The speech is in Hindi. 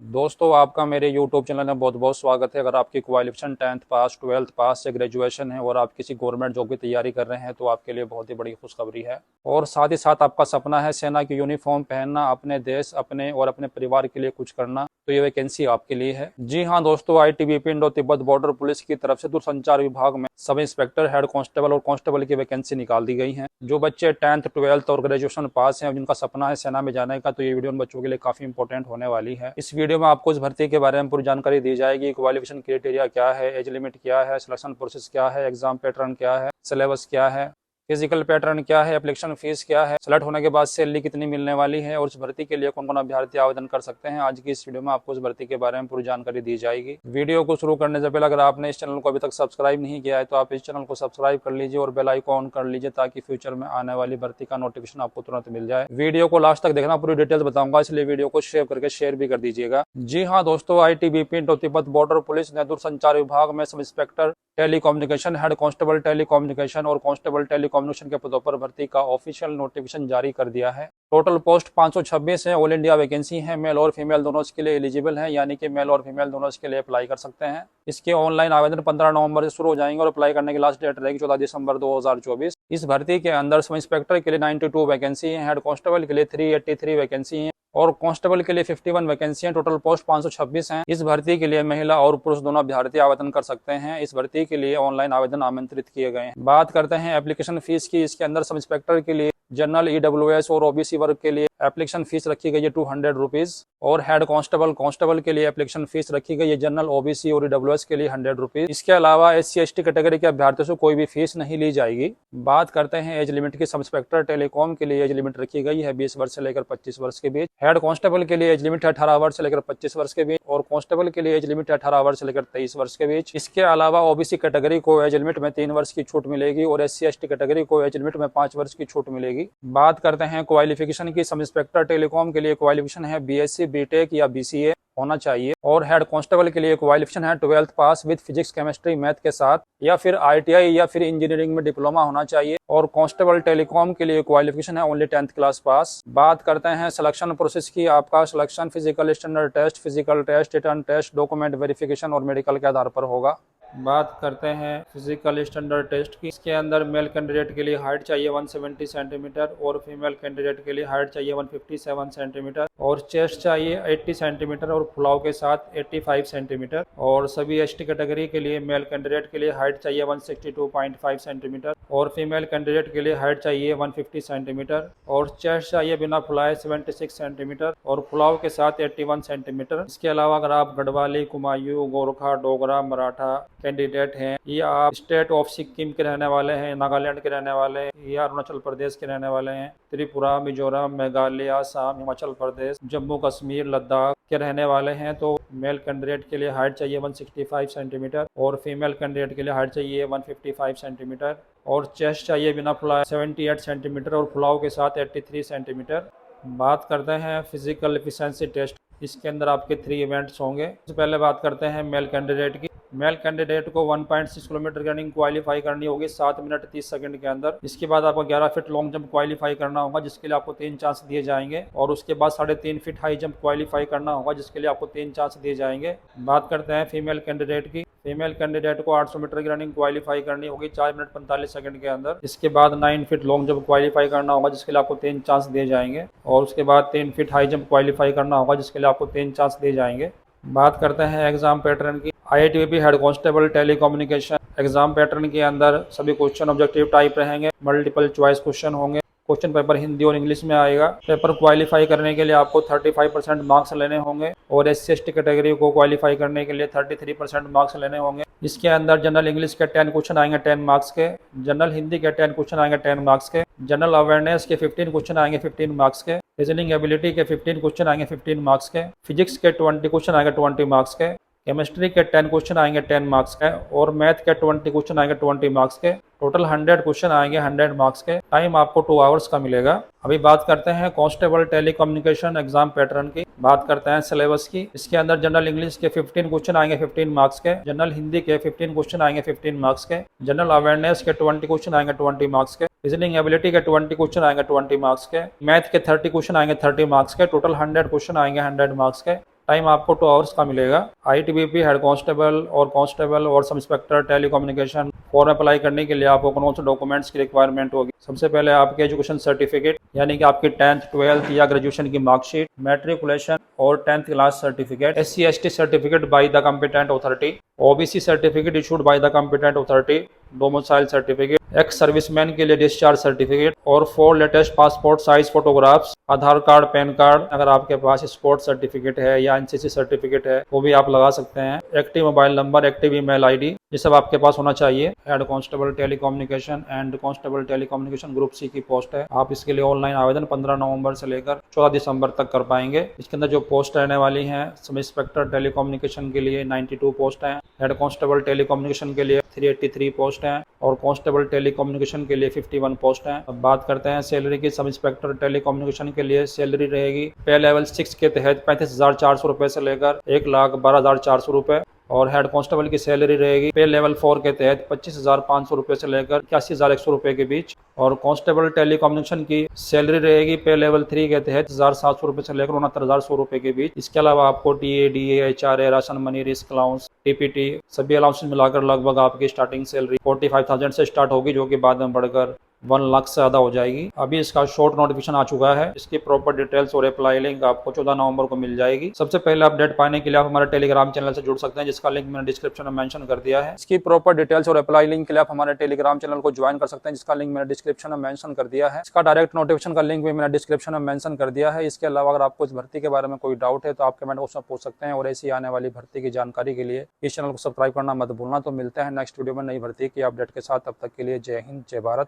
दोस्तों आपका मेरे YouTube चैनल में बहुत बहुत स्वागत है। अगर आपकी क्वालिफिकेशन 10th पास 12th पास से ग्रेजुएशन है और आप किसी गवर्नमेंट जॉब की तैयारी कर रहे हैं तो आपके लिए बहुत ही बड़ी खुशखबरी है। और साथ ही साथ आपका सपना है सेना की यूनिफॉर्म पहनना, अपने देश, अपने और अपने परिवार के लिए कुछ करना, तो ये वैकेंसी आपके लिए है। जी हाँ दोस्तों, ITBP Indo Tibet border police की तरफ से दूरसंचार विभाग में सब इंस्पेक्टर, हेड कांस्टेबल और कांस्टेबल की वैकेंसी निकाल दी गई है। जो बच्चे 10th 12th और ग्रेजुएशन पास हैं, जिनका सपना है सेना में जाने का, तो ये वीडियो उन बच्चों के लिए काफी इंपॉर्टेंट होने वाली है। इस वीडियो में आपको इस भर्ती के बारे में पूरी जानकारी दी जाएगी। क्वालिफिकेशन क्राइटेरिया क्या है, एज लिमिट क्या है, सिलेक्शन प्रोसेस क्या है, एग्जाम पैटर्न क्या है, सिलेबस क्या है, फिजिकल पैटर्न क्या है, एप्लीकेशन फीस क्या है, सेलेक्ट होने के बाद सैलरी कितनी मिलने वाली है और इस भर्ती के लिए कौन कौन अभ्यर्थी आवेदन कर सकते हैं। आज की इस वीडियो में आपको इस भर्ती के बारे में पूरी जानकारी दी जाएगी। वीडियो को शुरू करने से पहले अगर आपने इस चैनल को अभी तक सब्सक्राइब नहीं किया है तो आप इस चैनल को सब्सक्राइब कर लीजिए और बेल आइकन ऑन कर लीजिए ताकि फ्यूचर में आने वाली भर्ती का नोटिफिकेशन आपको तुरंत मिल जाए। वीडियो को लास्ट तक देखना, पूरी डिटेल्स बताऊंगा, इसलिए वीडियो को शेयर करके शेयर भी कर दीजिएगा। जी हाँ दोस्तों, ITBP Indo Tibet border police ने दूरसंचार विभाग में sub inspector telecommunication, head constable telecommunication और कांस्टेबल टेलीकम्युनिकेशन के पदों पर भर्ती का ऑफिशियल नोटिफिकेशन जारी कर दिया है। टोटल पोस्ट 526 है। ऑल इंडिया वैकेंसी है। मेल और फीमेल दोनों इसके लिए एलिजिबल है, यानी कि मेल और फीमेल दोनों इसके लिए अप्लाई कर सकते हैं। इसके ऑनलाइन आवेदन 15 नवंबर से शुरू हो जाएंगे और अप्लाई करने की लास्ट डेट रहेगी 14 दिसंबर 2024। इस भर्ती के अंदर सब इंस्पेक्टर के लिए 92 वैकेंसी है, हेड कांस्टेबल के लिए 383 वैकेंसी है और कांस्टेबल के लिए 51 वैकेंसी हैं। टोटल पोस्ट 526 हैं। इस भर्ती के लिए महिला और पुरुष दोनों अभ्यर्थी आवेदन कर सकते हैं। इस भर्ती के लिए ऑनलाइन आवेदन आमंत्रित किए गए हैं। बात करते हैं एप्लीकेशन फीस की। इसके अंदर सब इंस्पेक्टर के लिए जनरल, EWS और OBC वर्ग के लिए एप्लीकेशन फीस रखी गई है 200 रुपीज और हेड कांस्टेबल के लिए एप्लीकेशन फीस रखी गई है जनरल, OBC और EWS के लिए 100 रुपीज। इसके अलावा SC ST कैटेगरी के अभ्यर्थियों से कोई भी फीस नहीं ली जाएगी। बात करते हैं एज लिमिट की। सब इंस्पेक्टर टेलीकॉम के लिए एज लिमिट रखी गई है 20 वर्ष से लेकर 25 वर्ष के बीच। हेड कांस्टेबल के लिए एज लिमिट 18 वर्ष से लेकर 25 वर्ष के बीच और कांस्टेबल के लिए एज लिमिट 18 वर्ष से लेकर 23 वर्ष के बीच। इसके अलावा OBC कैटेगरी को एज लिमिट में 3 वर्ष की छूट मिलेगी और SC ST कैटेगरी को एज लिमिट में 5 वर्ष की छूट मिलेगी। बात करते हैं क्वालिफिकेशन की। सब इंस्पेक्टर टेलीकॉम के लिए क्वालिफिकेशन है BSc, BTech या BCA होना चाहिए और हेड कांस्टेबल के लिए क्वालिफिकेशन है 12th pass with physics, chemistry, math के साथ या फिर ITI या फिर इंजीनियरिंग में डिप्लोमा होना चाहिए और कांस्टेबल टेलीकॉम के लिए क्वालिफिकेशन है ओनली 10th क्लास पास। बात करते हैं सिलेक्शन प्रोसेस की। आपका selection physical standard test, physical test, written test, document verification और मेडिकल के आधार पर होगा। बात करते हैं फिजिकल स्टैंडर्ड टेस्ट की। इसके अंदर मेल कैंडिडेट के लिए हाइट चाहिए 170 सेंटीमीटर और फीमेल कैंडिडेट के लिए हाइट चाहिए 157 सेंटीमीटर और चेस्ट चाहिए 80 सेंटीमीटर और फुलाव के साथ 85 सेंटीमीटर और सभी ST कैटेगरी के लिए मेल कैंडिडेट के लिए हाइट चाहिए 162.5 सेंटीमीटर और फीमेल कैंडिडेट के लिए हाइट चाहिए 150 सेंटीमीटर और चेस्ट चाहिए बिना फुलाए 76 सेंटीमीटर और फुलाव के साथ 81 सेंटीमीटर। इसके अलावा अगर आप गढ़वाली, कुमायूं, गोरखा, डोगरा, मराठा कैंडिडेट हैं या आप स्टेट ऑफ सिक्किम के रहने वाले हैं, नागालैंड के रहने वाले हैं या अरुणाचल प्रदेश के रहने वाले हैं, त्रिपुरा, मिजोरम, मेघालय, असम, हिमाचल प्रदेश, जम्मू कश्मीर, लद्दाख के रहने वाले हैं तो मेल कैंडिडेट के लिए हाइट चाहिए 165 सेंटीमीटर और फीमेल कैंडिडेट के लिए हाइट चाहिए 155 सेंटीमीटर और चेस्ट चाहिए बिना फुलाए 78 सेंटीमीटर और फुलाव के साथ 83 सेंटीमीटर। बात करते हैं फिजिकल एफिशिएंसी टेस्ट। इसके अंदर आपके 3 इवेंट्स होंगे। सबसे पहले बात करते हैं मेल कैंडिडेट की। मेल कैंडिडेट को 1.6 किलोमीटर रनिंग क्वालिफाई करनी होगी 7 मिनट 30 सेकंड के अंदर। इसके बाद आपको 11 फीट लॉन्ग जंप क्वालिफाई करना होगा जिसके लिए आपको 3 चांस दिए जाएंगे और उसके बाद 3.5 फीट हाई जंप क्वालिफाई करना होगा जिसके लिए आपको 3 चांस दिए जाएंगे। बात करते हैं फीमेल कैंडिडेट की। फीमेल कैंडिडेट को 800 मीटर की रनिंग क्वालिफाई करनी होगी 4 मिनट 45 सेकंड के अंदर। इसके बाद 9 फीट लॉन्ग जंप क्वालिफाई करना होगा जिसके लिए आपको 3 चांस दिए जाएंगे और उसके बाद 3 फीट हाई जंप क्वालिफाई करना होगा जिसके लिए आपको 3 चांस दिए जाएंगे। बात करते हैं एग्जाम पैटर्न की। ITBP head constable telecommunication exam pattern के अंदर सभी क्वेश्चन ऑब्जेक्टिव टाइप रहेंगे। मल्टीपल चॉइस क्वेश्चन होंगे। क्वेश्चन पेपर हिंदी और इंग्लिश में आएगा। पेपर क्वालिफाई करने के लिए आपको 35% मार्क्स लेने होंगे और SC ST कैटेगरी को क्वालिफाई करने के लिए 33% मार्क्स लेने होंगे। इसके अंदर जनरल इंग्लिश के 10 क्वेश्चन आएंगे 10 मार्क्स के, जनरल हिंदी के 10 क्वेश्चन आएंगे 10 मार्क्स के, जनरल अवेयरनेस के 15 क्वेश्चन आएंगे 15 मार्क्स के, रीजनिंग एबिलिटी के 15 क्वेश्चन आएंगे 15 मार्क्स के, फिजिक्स के 20 क्वेश्चन आएंगे 20 मार्क्स के, केमिस्ट्री के 10 क्वेश्चन आएंगे 10 मार्क्स के और मैथ के 20 क्वेश्चन आएंगे 20 मार्क्स के। टोटल 100 क्वेश्चन आएंगे 100 मार्क्स के। टाइम आपको 2 आवर्स का मिलेगा। अभी बात करते हैं कांस्टेबल टेलीकम्युनिकेशन एग्जाम पैटर्न की। बात करते हैं सिलेबस की। इसके अंदर जनरल इंग्लिश के 15 क्वेश्चन आएंगे 15 मार्क्स के, जनरल हिंदी के 15 क्वेश्चन आएंगे 15 मार्क्स के, जनरल अवेयरनेस के 20 क्वेश्चन आएंगे 20 मार्क्स के, रीजनिंग एबिलिटी के 20 क्वेश्चन आएंगे 20 मार्क्स के, मैथ के 30 क्वेश्चन आएंगे 30 मार्क्स के। टोटल 100 क्वेश्चन आएंगे 100 मार्क्स के। टाइम आपको 2 आवर्स का मिलेगा। ITBP, हेड कांस्टेबल और sub inspector telecommunication form apply करने के लिए आपको कौन से डॉक्यूमेंट्स की रिक्वायरमेंट होगी। सबसे पहले आपके एजुकेशन सर्टिफिकेट यानी कि आपकी 10th 12th या ग्रेजुएशन की मार्कशीट, मैट्रिकुलेशन और 10th class certificate, SC/ST certificate by the competent authority, OBC certificate issued by the competent authority, domicile certificate, ex serviceman के लिए डिस्चार्ज सर्टिफिकेट और 4 लेटेस्ट पासपोर्ट साइज फोटोग्राफ्स, आधार कार्ड, पैन कार्ड, अगर आपके पास स्पोर्ट्स सर्टिफिकेट है या NCC सर्टिफिकेट है वो भी आप लगा सकते हैं। Active mobile number, active email ID, ये सब आपके पास होना चाहिए। Head constable telecommunication and constable telecommunication group C की पोस्ट है। आप इसके लिए ऑनलाइन आवेदन 15 नवंबर से लेकर 14 दिसंबर तक कर पाएंगे। इसके अंदर जो पोस्ट रहने वाली हैं, सब इंस्पेक्टर टेलीकम्युनिकेशन के लिए 92 पोस्ट हैं, हेड कांस्टेबल टेलीकम्युनिकेशन के लिए 383 पोस्ट हैं और कांस्टेबल टेलीकम्युनिकेशन के लिए 51 पोस्ट हैं। अब बात करते हैं सैलरी की। सब इंस्पेक्टर टेलीकम्युनिकेशन के लिए सैलरी रहेगी पे लेवल 6 के तहत 35,400 रुपए से लेकर 1,12,400 रुपए और हेड कांस्टेबल की सैलरी रहेगी पे लेवल 4 के तहत 25,500 रुपए से लेकर 81,100 रुपए के बीच और कांस्टेबल टेलीकम्युनिकेशन की सैलरी रहेगी पे लेवल 3 के तहत 1,700 रुपए से लेकर 69,100 रुपए के बीच। इसके अलावा आपको TA, DA, HRA, ration money, risk allowance, TPT सभी अलाउंसेस मिलाकर लगभग आपकी स्टार्टिंग सैलरी 45,000 से स्टार्ट होगी, जो कि बाद में बढ़कर 1 लाख से ज़्यादा हो जाएगी। अभी इसका शॉर्ट नोटिफिकेशन आ चुका है। इसकी प्रॉपर डिटेल्स और अप्लाई लिंक आपको 14 नवंबर को मिल जाएगी। सबसे पहले अपडेट पाने के लिए आप हमारे टेलीग्राम चैनल से जुड़ सकते हैं, जिसका लिंक मैंने डिस्क्रिप्शन में मेंशन कर दिया है। इसकी प्रॉपर डिटेल्स और अप्लाई लिंक के लिए आप हमारे टेलीग्राम चैनल को ज्वाइन कर सकते हैं, जिसका लिंक मैंने डिस्क्रिप्शन में मेंशन कर दिया है। इसका डायरेक्ट नोटिफिकेशन का लिंक भी मैंने डिस्क्रिप्शन में मेंशन कर दिया है। इसके अलावा अगर आपको इस भर्ती के बारे में कोई डाउट है तो आप कमेंट बॉक्स में पूछ सकते हैं और ऐसी आने वाली भर्ती की जानकारी के लिए इस चैनल को सब्सक्राइब करना मत भूलना। तो मिलते हैं नेक्स्ट वीडियो में नई भर्ती की अपडेट के साथ। तब तक के लिए जय हिंद, जय भारत।